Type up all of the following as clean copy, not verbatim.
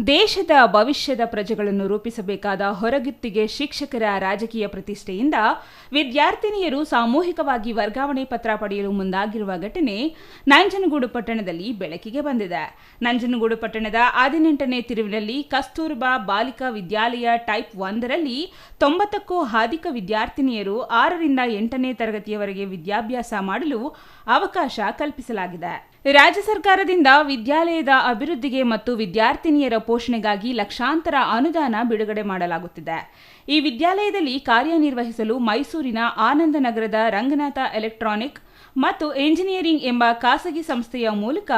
ದೇಶದ ಭವಿಷ್ಯದ ಪ್ರಜೆಗಳನ್ನು ರೂಪಿಸಬೇಕಾದ ಹೊರಗುತ್ತಿಗೆ ಶಿಕ್ಷಕರ ರಾಜಕೀಯ ಪ್ರತಿಷ್ಠೆಯಿಂದ ವಿದ್ಯಾರ್ಥಿನಿಯರು ಸಾಮೂಹಿಕವಾಗಿ ವರ್ಗಾವಣೆ ಪತ್ರ ಪಡೆಯಲು ಮುಂದಾಗಿರುವ ಘಟನೆ ನಂಜನಗೂಡು ಪಟ್ಟಣದಲ್ಲಿ ಬೆಳಕಿಗೆ ಬಂದಿದೆ. ನಂಜನಗೂಡು ಪಟ್ಟಣದ 18ನೇ ತಿರುವಿನಲ್ಲಿ ಕಸ್ತೂರ್ಬಾ ಬಾಲಿಕಾ ವಿದ್ಯಾಲಯ ಟೈಪ್ 1ರಲ್ಲಿ 90ಕ್ಕೂ ಅಧಿಕ ವಿದ್ಯಾರ್ಥಿನಿಯರು 6ರಿಂದ 8ನೇ ತರಗತಿಯವರೆಗೆ ವಿದ್ಯಾಭ್ಯಾಸ ಮಾಡಲು ಅವಕಾಶ ಕಲ್ಪಿಸಲಾಗಿದೆ. ರಾಜ್ಯ ಸರ್ಕಾರದಿಂದ ವಿದ್ಯಾಲಯದ ಅಭಿವೃದ್ಧಿಗೆ ಮತ್ತು ವಿದ್ಯಾರ್ಥಿನಿಯರ ಪೋಷಣೆಗಾಗಿ ಲಕ್ಷಾಂತರ ಅನುದಾನ ಬಿಡುಗಡೆ ಮಾಡಲಾಗುತ್ತಿದೆ. ಈ ವಿದ್ಯಾಲಯದಲ್ಲಿ ಕಾರ್ಯನಿರ್ವಹಿಸಲು ಮೈಸೂರಿನ ಆನಂದನಗರದ ರಂಗನಾಥ ಎಲೆಕ್ಟ್ರಾನಿಕ್ ಮತ್ತು ಎಂಜಿನಿಯರಿಂಗ್ ಎಂಬ ಖಾಸಗಿ ಸಂಸ್ಥೆಯ ಮೂಲಕ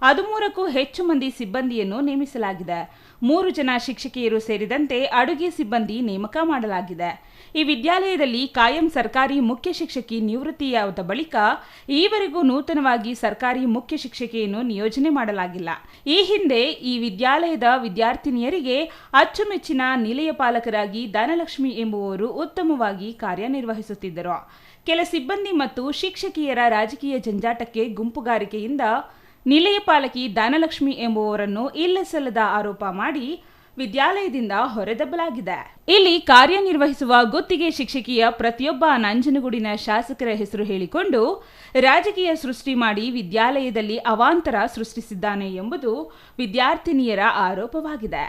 13ಕ್ಕೂ ಹೆಚ್ಚು ಮಂದಿ ಸಿಬ್ಬಂದಿಯನ್ನು ನೇಮಿಸಲಾಗಿದೆ. 3 ಜನ ಶಿಕ್ಷಕಿಯರು ಸೇರಿದಂತೆ ಅಡುಗೆ ಸಿಬ್ಬಂದಿ ನೇಮಕ ಮಾಡಲಾಗಿದೆ. ಈ ವಿದ್ಯಾಲಯದಲ್ಲಿ ಕಾಯಂ ಸರ್ಕಾರಿ ಮುಖ್ಯ ಶಿಕ್ಷಕಿ ನಿವೃತ್ತಿಯಾದ ಬಳಿಕ ಈವರೆಗೂ ನೂತನವಾಗಿ ಸರ್ಕಾರಿ ಮುಖ್ಯ ಶಿಕ್ಷಕಿಯನ್ನು ನಿಯೋಜನೆ ಮಾಡಲಾಗಿಲ್ಲ. ಈ ಹಿಂದೆ ಈ ವಿದ್ಯಾಲಯದ ವಿದ್ಯಾರ್ಥಿನಿಯರಿಗೆ ಅಚ್ಚುಮೆಚ್ಚಿನ ನಿಲಯ ಪಾಲಕರಾಗಿ ಧನಲಕ್ಷ್ಮಿ ಎಂಬುವರು ಉತ್ತಮವಾಗಿ ಕಾರ್ಯನಿರ್ವಹಿಸುತ್ತಿದ್ದರು. ಕೆಲ ಸಿಬ್ಬಂದಿ ಮತ್ತು ಶಿಕ್ಷಕಿಯರ ರಾಜಕೀಯ ಜಂಜಾಟಕ್ಕೆ ಗುಂಪುಗಾರಿಕೆಯಿಂದ ನಿಲಯ ಪಾಲಕಿ ಧನಲಕ್ಷ್ಮಿ ಎಂಬುವವರನ್ನು ಇಲ್ಲಸಲ್ಲದ ಆರೋಪ ಮಾಡಿ ವಿದ್ಯಾಲಯದಿಂದ ಹೊರದಬ್ಬಲಾಗಿದೆ. ಇಲ್ಲಿ ಕಾರ್ಯನಿರ್ವಹಿಸುವ ಗುತ್ತಿಗೆ ಶಿಕ್ಷಕಿಯ ಪ್ರತಿಯೊಬ್ಬ ನಂಜನಗೂಡಿನ ಶಾಸಕರ ಹೆಸರು ಹೇಳಿಕೊಂಡು ರಾಜಕೀಯ ಸೃಷ್ಟಿ ಮಾಡಿ ವಿದ್ಯಾಲಯದಲ್ಲಿ ಅವಾಂತರ ಸೃಷ್ಟಿಸಿದ್ದಾನೆ ಎಂಬುದು ವಿದ್ಯಾರ್ಥಿನಿಯರ ಆರೋಪವಾಗಿದೆ.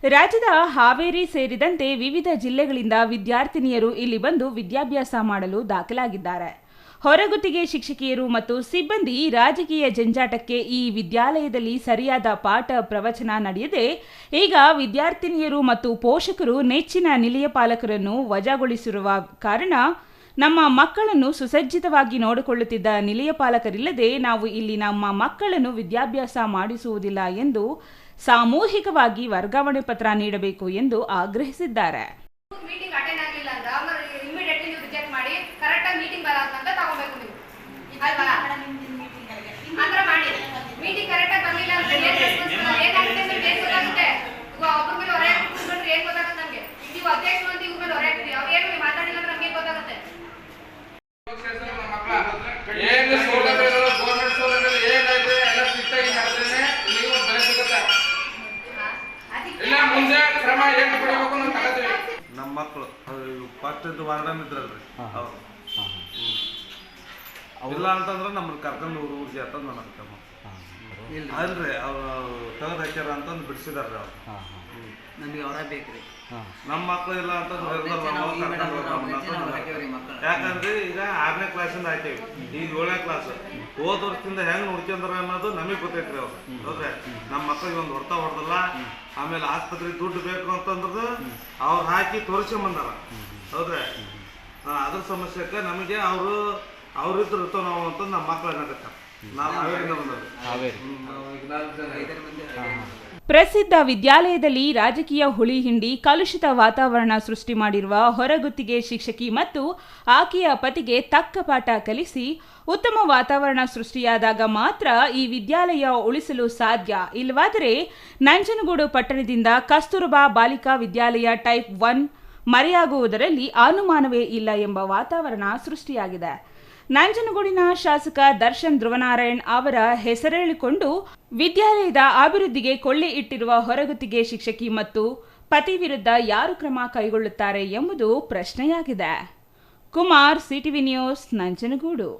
ರಾಜ್ಯದ ಹಾವೇರಿ ಸೇರಿದಂತೆ ವಿವಿಧ ಜಿಲ್ಲೆಗಳಿಂದ ವಿದ್ಯಾರ್ಥಿನಿಯರು ಇಲ್ಲಿ ಬಂದು ವಿದ್ಯಾಭ್ಯಾಸ ಮಾಡಲು ದಾಖಲಾಗಿದ್ದಾರೆ. ಹೊರಗುತ್ತಿಗೆ ಶಿಕ್ಷಕಿಯರು ಮತ್ತು ಸಿಬ್ಬಂದಿ ರಾಜಕೀಯ ಜಂಜಾಟಕ್ಕೆ ಈ ವಿದ್ಯಾಲಯದಲ್ಲಿ ಸರಿಯಾದ ಪಾಠ ಪ್ರವಚನ ನಡೆಯದೆ ಈಗ ವಿದ್ಯಾರ್ಥಿನಿಯರು ಮತ್ತು ಪೋಷಕರು ನೆಚ್ಚಿನ ನಿಲಯ ಪಾಲಕರನ್ನು ವಜಾಗೊಳಿಸಿರುವ ಕಾರಣ ನಮ್ಮ ಮಕ್ಕಳನ್ನು ಸುಸಜ್ಜಿತವಾಗಿ ನೋಡಿಕೊಳ್ಳುತ್ತಿದ್ದ ನಿಲಯ ಪಾಲಕರಿಲ್ಲದೆ ನಾವು ಇಲ್ಲಿ ನಮ್ಮ ಮಕ್ಕಳನ್ನು ವಿದ್ಯಾಭ್ಯಾಸ ಮಾಡಿಸುವುದಿಲ್ಲ ಎಂದು ಸಾಮೂಹಿಕವಾಗಿ ವರ್ಗಾವಣೆ ಪತ್ರ ನೀಡಬೇಕು ಎಂದು ಆಗ್ರಹಿಸಿದ್ದಾರೆ. ನಮ್ಮ ಮಕ್ಕಳು ಫಸ್ಟ್ ವಾರ್ಡನ್ ಇದ್ರಲ್ರಿ ಇಲ್ಲ ಅಂತಂದ್ರೆ ನಮ್ಮನ್ನ ಕರ್ಕೊಂಡು ಊರಿಗೆ ಅಂತ ನನ್ನ ಅಲ್ರಿ ಅವ್ರು ತೆಗೆದು ಹಾಕ್ಯಾರ ಅಂತಂದು ಬಿಡಿಸಿದಾರ್ರಿ ಅವ್ರು. ನಮಗೆ ಅವರ ಬೇಕ್ರಿ ನಮ್ಮ ಮಕ್ಕಳು ಇಲ್ಲ ಅಂತಂದ್ರೆ ಯಾಕಂದ್ರೆ ಈಗ 6ನೇ ಕ್ಲಾಸಿಂದ ಹಾಕೇವಿ, ಈಗ 7ನೇ ಕ್ಲಾಸ್. ಹೋದ ವರ್ಷದಿಂದ ಹೆಂಗ್ ನೋಡ್ಕೊಂಡ್ರ ಅನ್ನೋದು ನಮಗೆ ಗೊತ್ತೈತ್ರಿ ಅವ್ರು. ಹೌದ್ರಿ, ನಮ್ಮ ಮಕ್ಕಳಿಗೆ ಒಂದು ಹೊಡೆದಲ್ಲ. ಆಮೇಲೆ ಆಸ್ಪತ್ರೆಗೆ ದುಡ್ಡು ಬೇಕು ಅಂತಂದ್ರೆ ಅವ್ರು ಹಾಕಿ ತೋರಿಸ್ಕೊಂಬಂದಾರ. ಹೌದ್ರಿ, ಅದ್ರ ಸಮಸ್ಯೆಕ್ಕೆ ನಮಗೆ ಅವ್ರಿದ್ರು ಇರ್ತಾವ ನಾವು ಅಂತಂದು ನಮ್ಮ ಮಕ್ಕಳು ಏನಾಗತ್ತ ನಾವು ಹಾವೇರಿಂದ ಬಂದವ್ರಿ. ಪ್ರಸಿದ್ಧ ವಿದ್ಯಾಲಯದಲ್ಲಿ ರಾಜಕೀಯ ಹುಳಿ ಹಿಂಡಿ ಕಲುಷಿತ ವಾತಾವರಣ ಸೃಷ್ಟಿ ಮಾಡಿರುವ ಹೊರಗುತ್ತಿಗೆ ಶಿಕ್ಷಕಿ ಮತ್ತು ಆಕೆಯ ಪತಿಗೆ ತಕ್ಕ ಪಾಠ ಕಲಿಸಿ ಉತ್ತಮ ವಾತಾವರಣ ಸೃಷ್ಟಿಯಾದಾಗ ಮಾತ್ರ ಈ ವಿದ್ಯಾಲಯ ಉಳಿಸಲು ಸಾಧ್ಯ. ಇಲ್ಲವಾದರೆ ನಂಜನಗೂಡು ಪಟ್ಟಣದಿಂದ ಕಸ್ತೂರ್ಬಾ ಬಾಲಿಕಾ ವಿದ್ಯಾಲಯ ಟೈಪ್ 1 ಮರೆಯಾಗುವುದರಲ್ಲಿ ಅನುಮಾನವೇ ಇಲ್ಲ ಎಂಬ ವಾತಾವರಣ ಸೃಷ್ಟಿಯಾಗಿದೆ. ನಂಜನಗೂಡಿನ ಶಾಸಕ ದರ್ಶನ್ ಧ್ರುವನಾರಾಯಣ್ ಅವರ ಹೆಸರೇಳಿಕೊಂಡು ವಿದ್ಯಾಲಯದ ಅಭಿವೃದ್ಧಿಗೆ ಕೊಳ್ಳೆ ಇಟ್ಟಿರುವ ಹೊರಗುತ್ತಿಗೆ ಶಿಕ್ಷಕಿ ಮತ್ತು ಪತಿ ವಿರುದ್ಧ ಯಾರು ಕ್ರಮ ಕೈಗೊಳ್ಳುತ್ತಾರೆ ಎಂಬುದು ಪ್ರಶ್ನೆಯಾಗಿದೆ. Kumar, CTV news, Nanjangud.